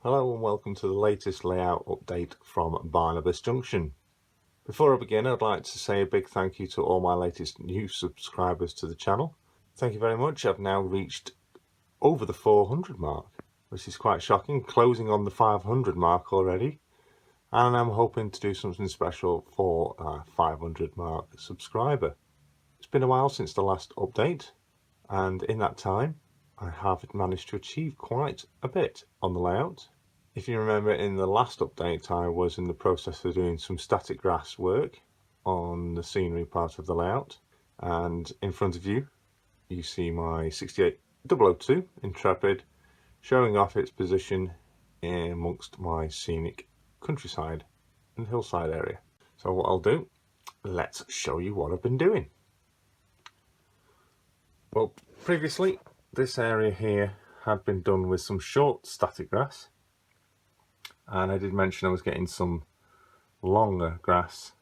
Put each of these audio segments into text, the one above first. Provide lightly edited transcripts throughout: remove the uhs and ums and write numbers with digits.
Hello and welcome to the latest layout update from Barnabas Junction. Before I begin, I'd like to say a big thank you to all my latest new subscribers to the channel. Thank you very much. I've now reached over the 400 mark, which is quite shocking, closing on the 500 mark already. And I'm hoping to do something special for our 500 mark subscriber. It's been a while since the last update, and in that time I have managed to achieve quite a bit on the layout. If you remember, in the last update I was in the process of doing some static grass work on the scenery part of the layout, and in front of you you see my 68002 Intrepid showing off its position amongst my scenic countryside and hillside area. So what I'll do, let's show you what I've been doing. Well, previously this area here had been done with some short static grass, and I did mention I was getting some longer grass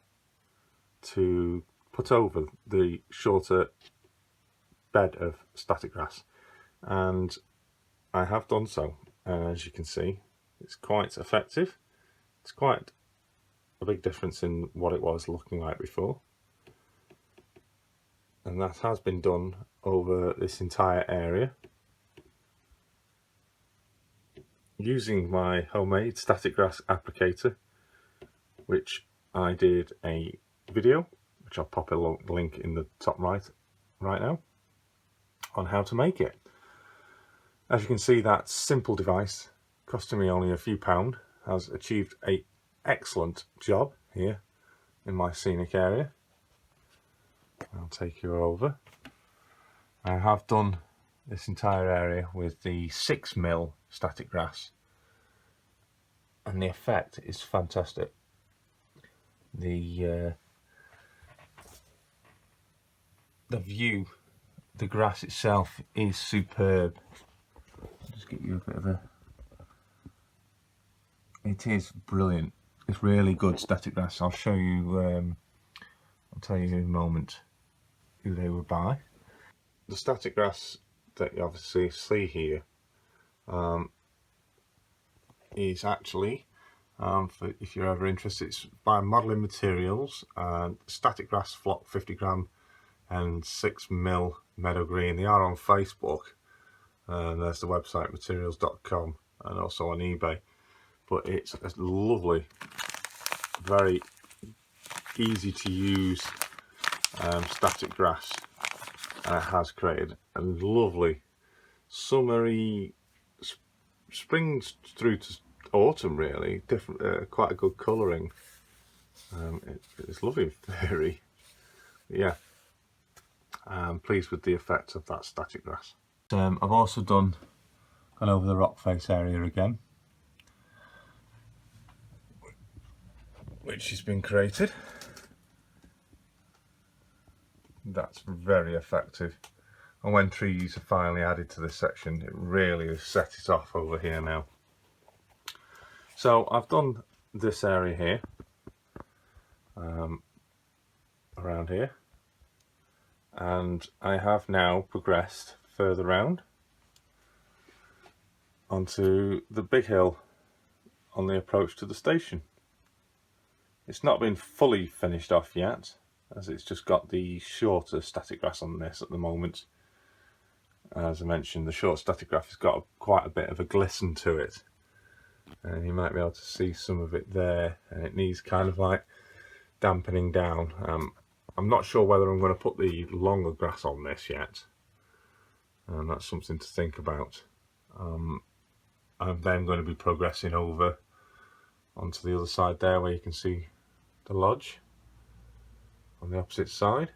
to put over the shorter bed of static grass, and I have done so. As you can see, it's quite effective. It's quite a big difference in what it was looking like before, and that has been done over this entire area using my homemade static grass applicator, which I did a video, which I'll pop a link in the top right now, on how to make it. As you can see, that simple device, costing me only a few pounds, has achieved an excellent job here in my scenic area. I'll take you over. I have done this entire area with the 6mm static grass, and the effect is fantastic. The view, the grass itself is superb. I'll just give you a bit of a... It is brilliant. It's really good static grass. I'll show you, I'll tell you in a moment who they were by. The static grass that you obviously see here is actually, if you're ever interested, it's by Modelling Materials, static grass flock 50 gram and 6mm meadow green. They are on Facebook, and there's the website materials.com, and also on eBay. But it's a lovely, very easy to use static grass, and it has created a lovely summery, spring through to autumn, really different, quite a good colouring. It's lovely theory. Yeah, I'm pleased with the effect of that static grass. I've also gone over the rock face area again, which has been created. That's very effective, and when trees are finally added to this section, it really has set it off over here now. So I've done this area here, around here, and I have now progressed further round onto the big hill on the approach to the station. It's not been fully finished off yet, as it's just got the shorter static grass on this at the moment. As I mentioned, the short static grass has got quite a bit of a glisten to it, and you might be able to see some of it there, and it needs kind of like dampening down. I'm not sure whether I'm going to put the longer grass on this yet, and that's something to think about. I'm then going to be progressing over onto the other side there, where you can see the lodge on the opposite side.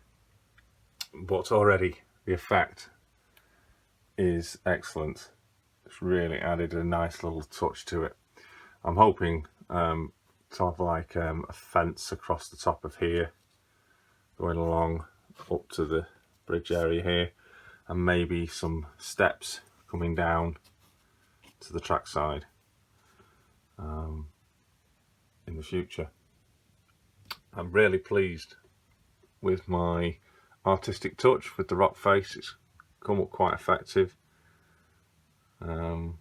But already the effect is excellent. It's really added a nice little touch to it. I'm hoping to have like a fence across the top of here, going along up to the bridge area here, and maybe some steps coming down to the track side in the future. I'm really pleased with my artistic touch with the rock face. It's come up quite effective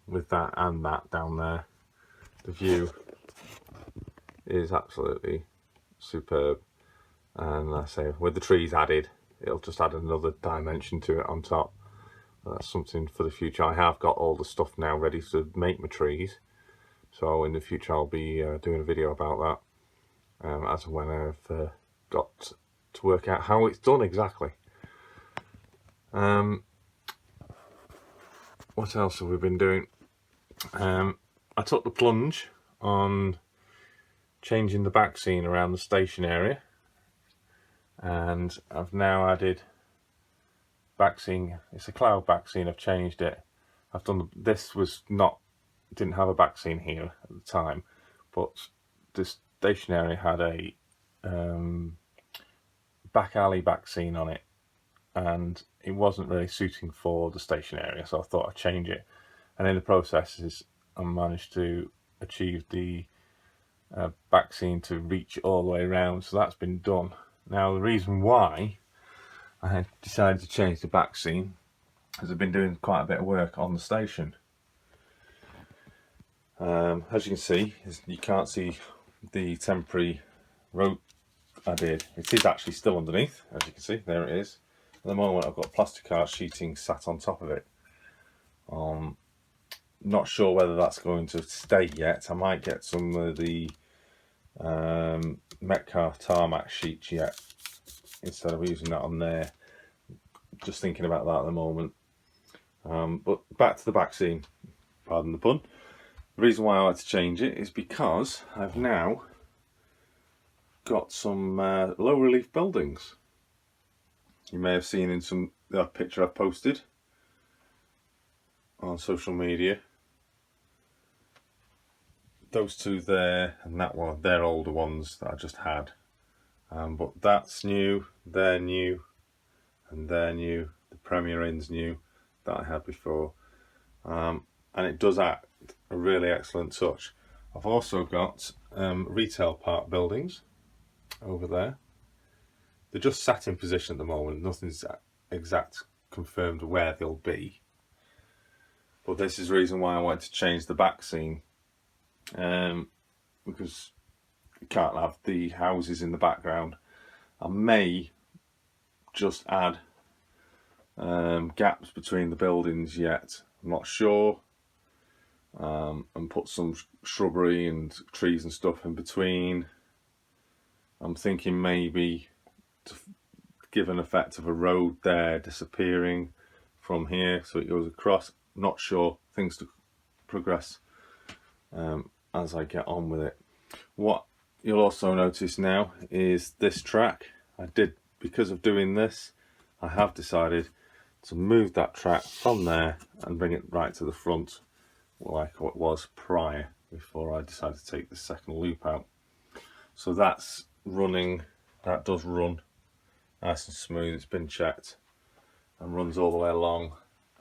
with that and that down there. the view is absolutely superb. And like I say, with the trees added, it'll just add another dimension to it on top. That's something for the future. I have got all the stuff now ready to make my trees, so in the future I'll be doing a video about that as and when I've got to work out how it's done exactly. What else have we been doing? I took the plunge on changing the back scene around the station area, and I've now added back scene. It's a cloud back scene. I've changed it. I've done this didn't have a back scene here at the time, but this station area had a back alley back scene on it, and it wasn't really suiting for the station area, so I thought I'd change it. And in the process I managed to achieve the back scene to reach all the way around, so that's been done. Now the reason why I had decided to change the back scene is I've been doing quite a bit of work on the station. As you can see, you can't see the temporary rope I did. It is actually still underneath, as you can see, there it is. At the moment I've got plastic art sheeting sat on top of it. Not sure whether that's going to stay yet. I might get some of the Metcalf tarmac sheets yet, instead of using that on there. Just thinking about that at the moment. But back to the back scene, pardon the pun. The reason why I had to change it is because I've now got some low relief buildings. You may have seen in that picture I've posted on social media. Those two there and that one, they're older ones that I just had. But that's new, they're new, and they're new. The Premier Inn's new that I had before. And it does act a really excellent touch. I've also got retail park buildings over there. They're just sat in position at the moment. Nothing's exact confirmed where they'll be. But this is the reason why I wanted to change the back scene. Because you can't have the houses in the background. I may just add gaps between the buildings yet. I'm not sure. And put some shrubbery and trees and stuff in between. I'm thinking maybe to give an effect of a road there disappearing from here so it goes across. Not sure. Things to progress as I get on with it. What you'll also notice now is this track. Because of doing this, I have decided to move that track from there and bring it right to the front, like it was prior, before I decided to take the second loop out. So that's running, that does run nice and smooth. It's been checked and runs all the way along.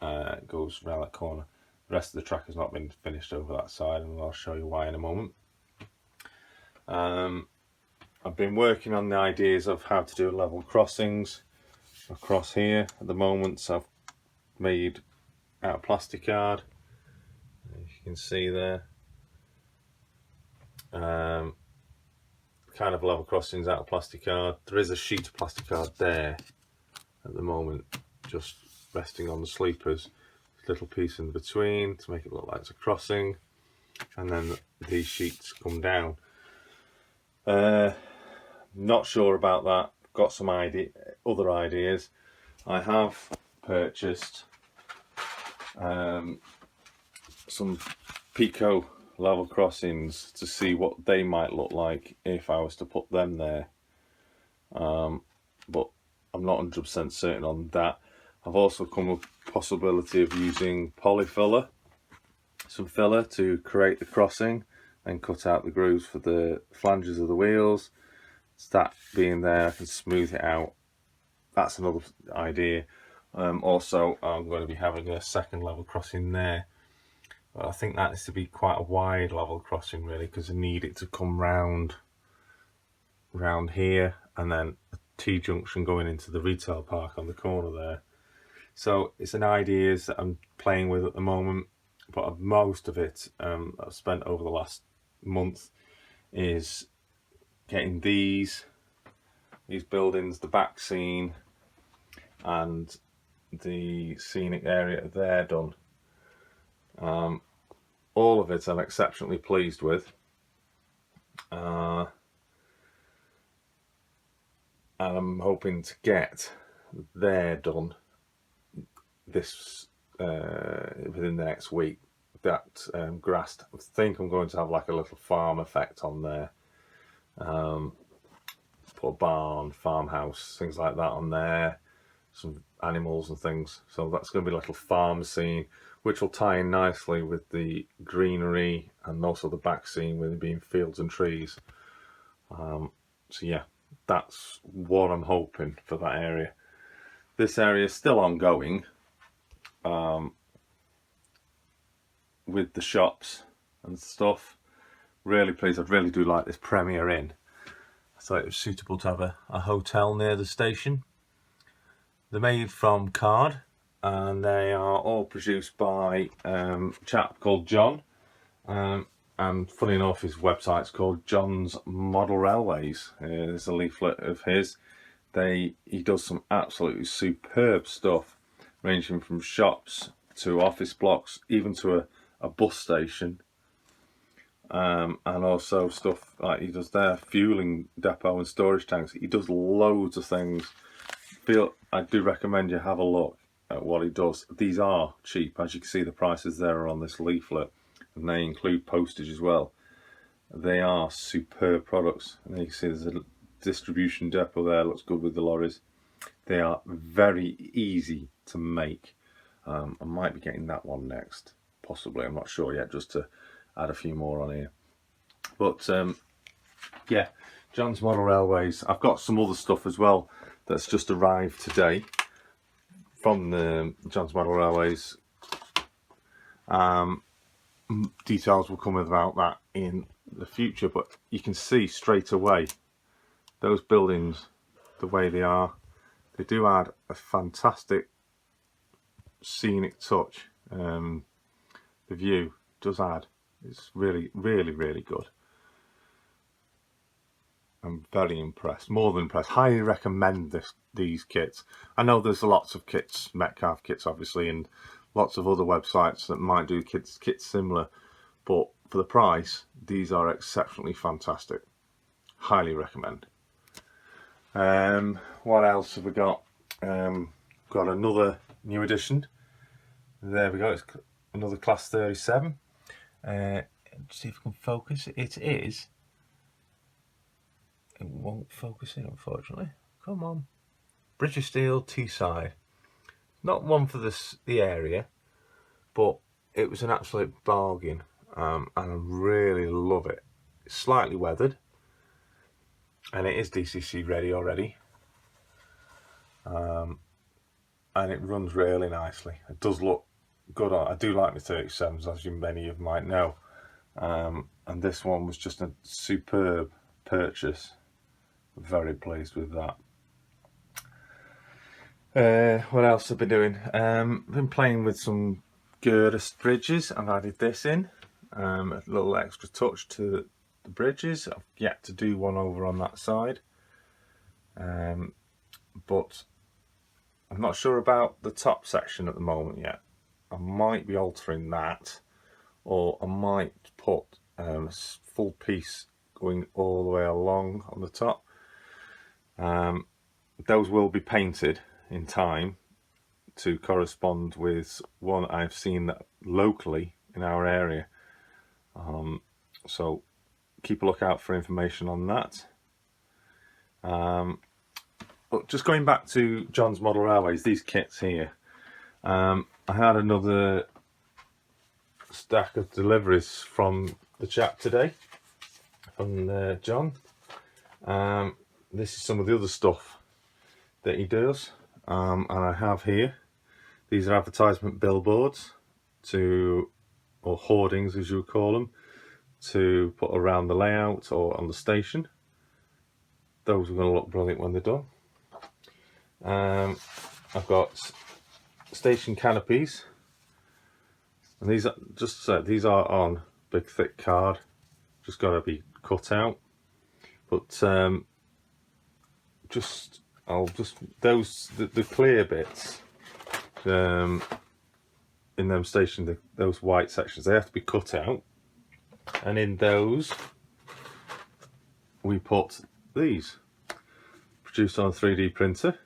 It goes around that corner. The rest of the track has not been finished over that side, and I'll show you why in a moment. I've been working on the ideas of how to do level crossings across here at the moment. So I've made out of plastic card, as you can see there, kind of level crossings out of plastic card. There is a sheet of plastic card there at the moment, just resting on the sleepers. Little piece in between to make it look like it's a crossing, and then these sheets come down. Not sure about that. Got some other ideas. I have purchased some Pico level crossings to see what they might look like if I was to put them there, but I'm not 100% certain on that. I've also come up with the possibility of using polyfiller, some filler to create the crossing and cut out the grooves for the flanges of the wheels. That being there, I can smooth it out. That's another idea. Also, I'm going to be having a second level crossing there. I think that needs to be quite a wide level crossing really, because I need it to come round here, and then a T-junction going into the retail park on the corner there. So it's an idea that I'm playing with at the moment, but most of it I've spent over the last month is getting these buildings, the back scene and the scenic area there done. All of it I'm exceptionally pleased with. And I'm hoping to get there done this within the next week. That grass, I think I'm going to have like a little farm effect on there. Put a barn, farmhouse, things like that on there, some animals and things. So that's going to be a little farm scene, which will tie in nicely with the greenery and also the back scene with it being fields and trees. So yeah, that's what I'm hoping for that area. This area is still ongoing with the shops and stuff. Really pleased. I really do like this Premier Inn. I thought it was suitable to have a hotel near the station. They're made from card and they are all produced by a chap called John. And funny enough, his website's called John's Model Railways. There's a leaflet of his. He does some absolutely superb stuff, ranging from shops to office blocks, even to a bus station. And also stuff like he does their fueling depot and storage tanks. He does loads of things. I do recommend you have a look at what he does. These are cheap, as you can see the prices there are on this leaflet, and they include postage as well. They are superb products, and you can see there's a distribution depot there, looks good with the lorries. They are very easy to make. I might be getting that one next, possibly, I'm not sure yet, just to add a few more on here. But yeah, John's Model Railways. I've got some other stuff as well that's just arrived today from the John's Model Railways. Details will come about that in the future, but you can see straight away those buildings, the way they are, they do add a fantastic scenic touch. The view does add. It's really, really, really good. I'm very impressed, more than impressed. Highly recommend these kits. I know there's lots of kits, Metcalfe kits obviously, and lots of other websites that might do kits similar, but for the price, these are exceptionally fantastic. Highly recommend. What else have we got? Got another new edition. There we go. It's another Class 37. See if I can focus. It is. It won't focus in, unfortunately. Come on. British Steel Teesside. Not one for the area, but it was an absolute bargain, and I really love it. It's slightly weathered, and it is DCC ready already, and it runs really nicely. It does look good on. I do like my 37s, as many of you might know, and this one was just a superb purchase. Very pleased with that. What else have I been doing? Been playing with some girder bridges. I've added this in, a little extra touch to the bridges. I've yet to do one over on that side, but I'm not sure about the top section at the moment yet. I might be altering that, or I might put a full piece going all the way along on the top. Those will be painted in time to correspond with one I've seen that locally in our area. So keep a lookout for information on that. But just going back to John's Model Railways, these kits here, I had another stack of deliveries from the chap today, from John. This is some of the other stuff that he does, and I have here, these are advertisement billboards or hoardings as you would call them, to put around the layout or on the station. Those are going to look brilliant when they're done. I've got station canopies, and these are just these are on big thick card, just got to be cut out. But the clear bits in them stations, those white sections, they have to be cut out, and in those we put these, produced on a 3D printer.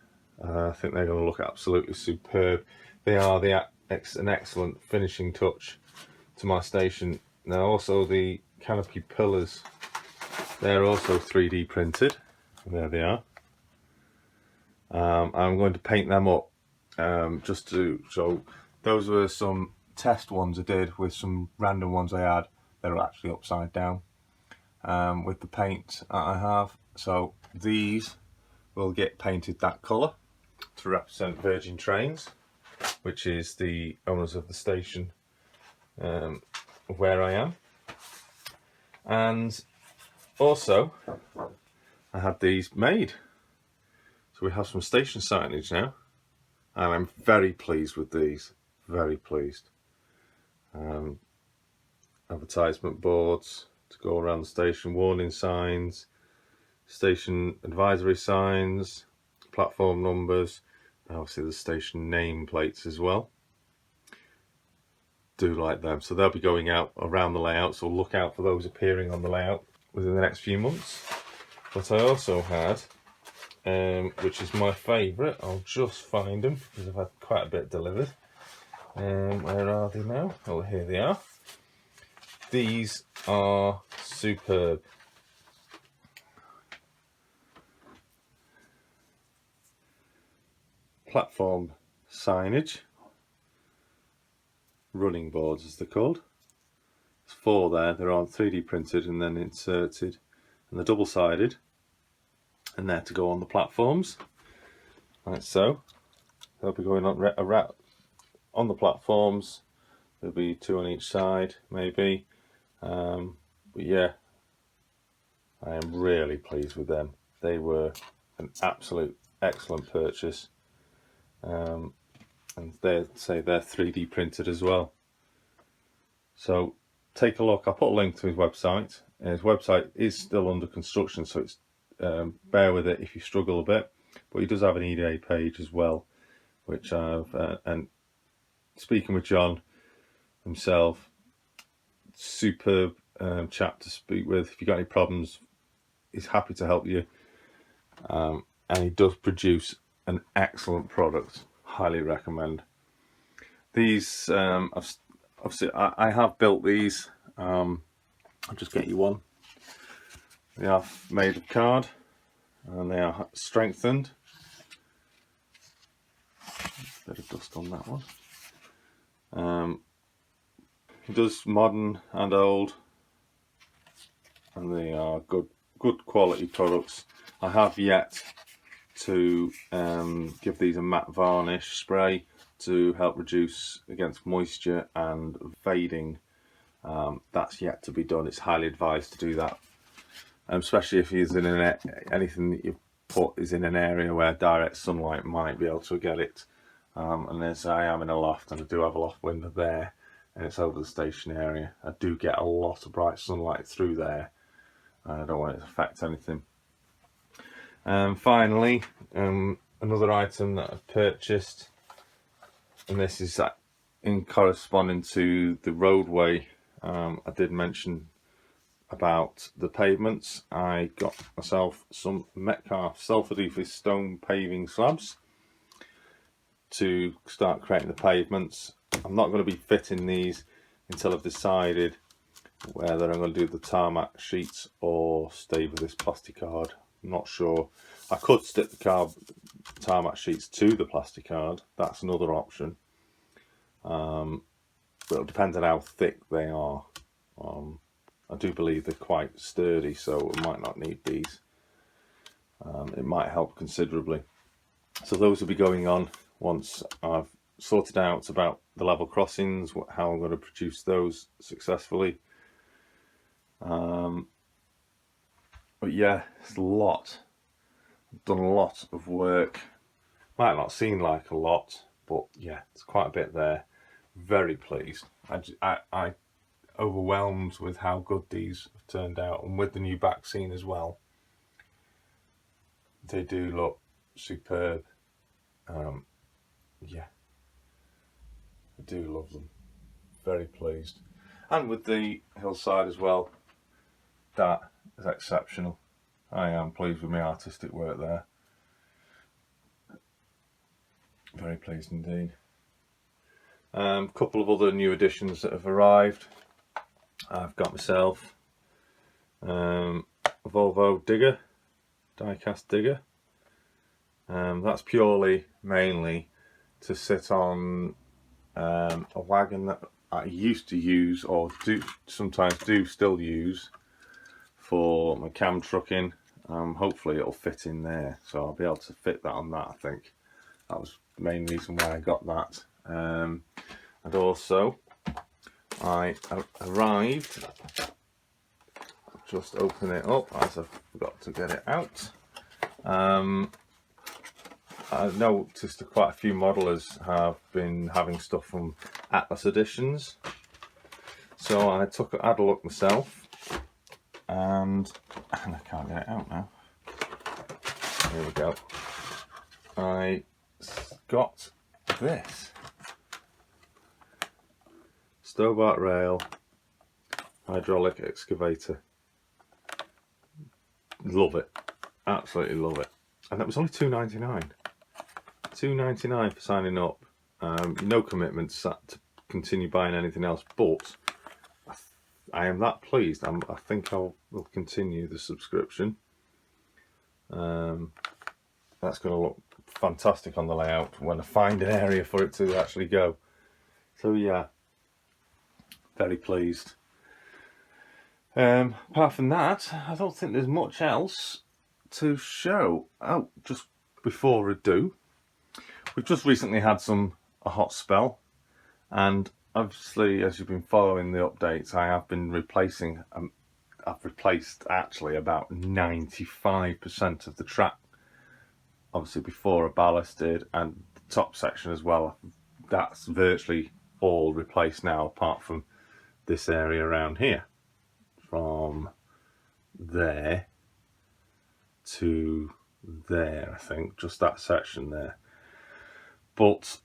I think they're going to look absolutely superb. They are an excellent finishing touch to my station. Now also the canopy pillars, they're also 3D printed. There they are. I'm going to paint them up just to show. Those were some test ones I did with some random ones I had that are actually upside down with the paint I have. So these will get painted that colour to represent Virgin Trains, which is the owners of the station where I am. And also I had these made. So we have some station signage now, and I'm very pleased with these, very pleased. Advertisement boards to go around the station, warning signs, station advisory signs, platform numbers, and obviously the station name plates as well. Do like them. So they'll be going out around the layout, so look out for those appearing on the layout within the next few months. But I also had, which is my favourite, I'll just find them because I've had quite a bit delivered. Where are they now? Oh, here they are. These are superb. Platform signage, running boards as they're called. There's 4 there, they're on 3D printed and then inserted, and they're double-sided, and they're to go on the platforms, like so. They'll be going on the platforms. There'll be 2 on each side, maybe. But yeah, I am really pleased with them. They were an absolute excellent purchase. And they're 3D printed as well. So take a look. I'll put a link to his website. His website is still under construction, so it's bear with it if you struggle a bit. But he does have an eBay page as well, which I've and speaking with John himself, superb chap to speak with. If you've got any problems, he's happy to help you. And he does produce an excellent product. Highly recommend. These, obviously, I have built these. I'll just get you one. They are made of card, and they are strengthened. Bit of dust on that one. It does modern and old, and they are good quality products. I have yet to give these a matte varnish spray to help reduce against moisture and fading. That's yet to be done. It's highly advised to do that, especially if he's in anything that you put is in an area where direct sunlight might be able to get it. And as I am in a loft, and I do have a loft window there, and it's over the station area, I do get a lot of bright sunlight through there. I don't want it to affect anything. Finally, another item that I've purchased, and this is in corresponding to the roadway. I did mention about the pavements. I got myself some Metcalfe self-adhesive stone paving slabs to start creating the pavements. I'm not going to be fitting these until I've decided whether I'm going to do the tarmac sheets or stay with this plastic card. I'm not sure. I could stick the tarmac sheets to the plastic card. That's another option. But it depends on how thick they are. I do believe they're quite sturdy, so I might not need these. It might help considerably. So those will be going on once I've sorted out about the level crossings, how I'm going to produce those successfully. But yeah, it's a lot. I've done a lot of work. Might not seem like a lot, but yeah, it's quite a bit there. Very pleased. I overwhelmed with how good these have turned out, and with the new back scene as well. They do look superb. Yeah, I do love them. Very pleased. And with the hillside as well, that is exceptional. I am pleased with my artistic work there. Very pleased indeed. Couple of other new additions that have arrived. I've got myself a Volvo digger, die-cast digger. That's purely, mainly, to sit on a wagon that I used to use, or sometimes still use, for my cam trucking. Hopefully it'll fit in there, so I'll be able to fit that on that. I think that was the main reason why I got that. And also I arrived, just open it up as I forgot to get it out. I noticed that quite a few modelers have been having stuff from Atlas Editions, so I had a look myself, and I can't get it out now. Here we go. I got this Stobart rail hydraulic excavator. Love it, absolutely love it, and that was only £2.99. £2.99 for signing up. No commitment to continue buying anything else, but I am that pleased. I think I will continue the subscription. That's going to look fantastic on the layout when I find an area for it to actually go. So yeah, very pleased. Apart from that, I don't think there's much else to show. Oh, just before I do, we've just recently had a hot spell, and obviously, as you've been following the updates, I have been replacing. I've replaced actually about 95% of the track. Obviously, before I ballasted, and the top section as well. That's virtually all replaced now, apart from this area around here, from there to there. I think just that section there. But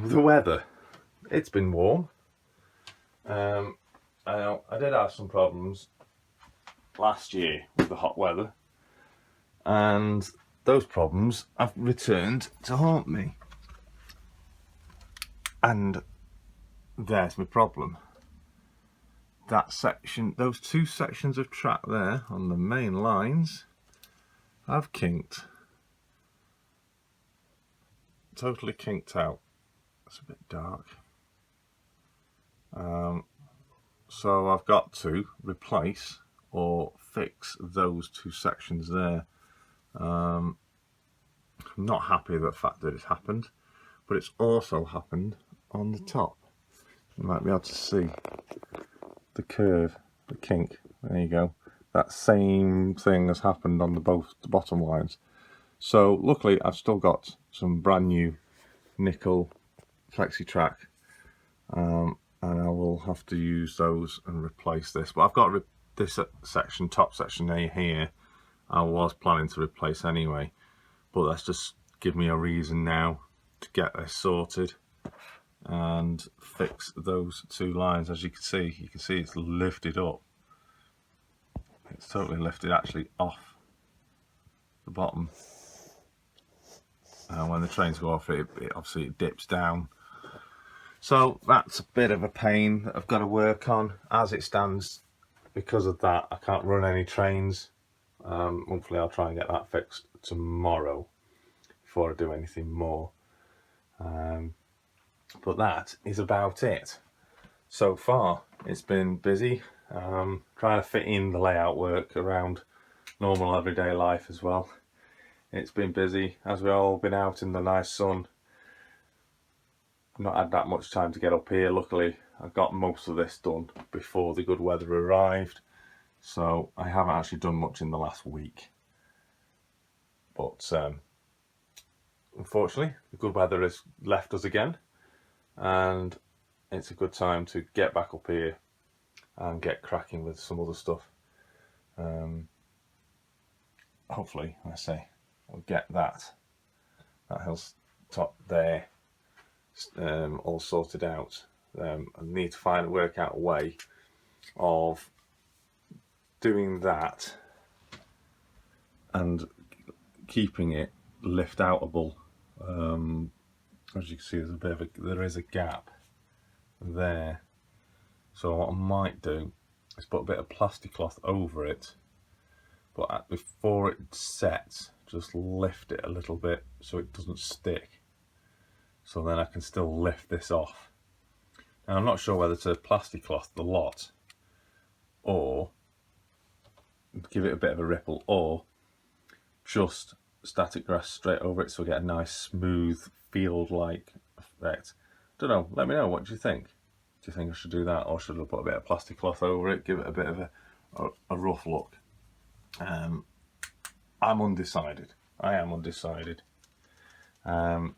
the weather, it's been warm. I did have some problems last year with the hot weather, and those problems have returned to haunt me. And there's my problem. That section, those two sections of track there on the main lines, have kinked. Totally kinked out. It's a bit dark. So I've got to replace or fix those two sections there. I'm not happy with the fact that it's happened, but it's also happened on the top. You might be able to see the curve, the kink. There you go. That same thing has happened on both the bottom lines. So luckily I've still got some brand new nickel flexi track, and I will have to use those and replace this. But I've got this section, top section here, I was planning to replace anyway, but that's just give me a reason now to get this sorted and fix those two lines. As you can see it's lifted up. It's totally lifted actually off the bottom. When the trains go off, it obviously dips down. So that's a bit of a pain that I've got to work on. As it stands, because of that, I can't run any trains. Hopefully I'll try and get that fixed tomorrow before I do anything more. But that is about it. So far, it's been busy. Trying to fit in the layout work around normal everyday life as well. It's been busy, as we've all been out in the nice sun. Not had that much time to get up here. Luckily, I got most of this done before the good weather arrived, so I haven't actually done much in the last week. But unfortunately, the good weather has left us again, and it's a good time to get back up here and get cracking with some other stuff. Hopefully, I say, I'll get that hilltop there all sorted out. I need to work out a way of doing that and keeping it lift outable. As you can see, there is a gap there. So what I might do is put a bit of plastic cloth over it, but before it sets, just lift it a little bit so it doesn't stick. So then I can still lift this off. Now I'm not sure whether to plastic cloth the lot or give it a bit of a ripple, or just static grass straight over it so we get a nice smooth field-like effect. Don't know, let me know, what do you think? Do you think I should do that, or should I put a bit of plastic cloth over it, give it a bit of a rough look? I'm undecided. I am undecided. And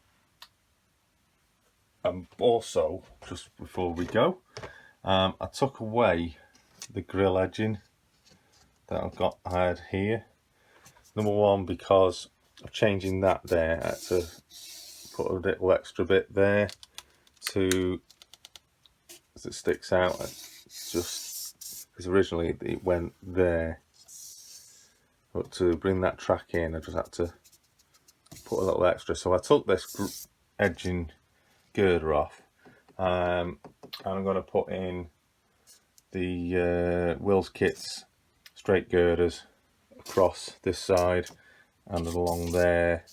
also, just before we go, I took away the grill edging that I had here. Number one, because of changing that there, I had to put a little extra bit there to, as it sticks out, just because originally it went there, but to bring that track in I just had to put a little extra. So I took this edging girder off, and I'm going to put in the Wills Kits straight girders across this side and along there,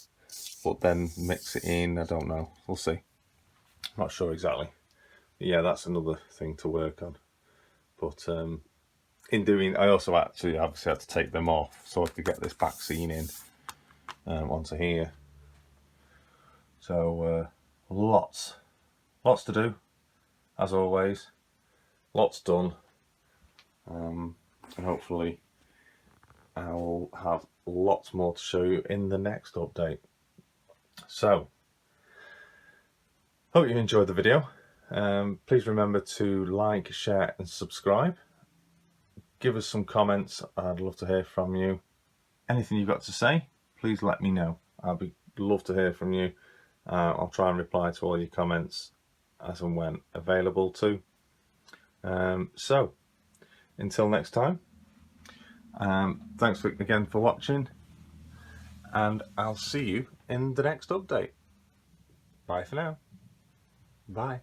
but then mix it in. I don't know, we'll see. I'm not sure exactly. But yeah, that's another thing to work on. But in doing, I also obviously had to take them off so I could get this back seam in onto here. So lots to do, as always. Lots done, and hopefully I'll have lots more to show you in the next update. So hope you enjoyed the video. Please remember to like, share and subscribe. Give us some comments. I'd love to hear from you. Anything you've got to say, please let me know. Love to hear from you. I'll try and reply to all your comments as and when available too. So until next time, thanks again for watching, and I'll see you in the next update. Bye for now. Bye.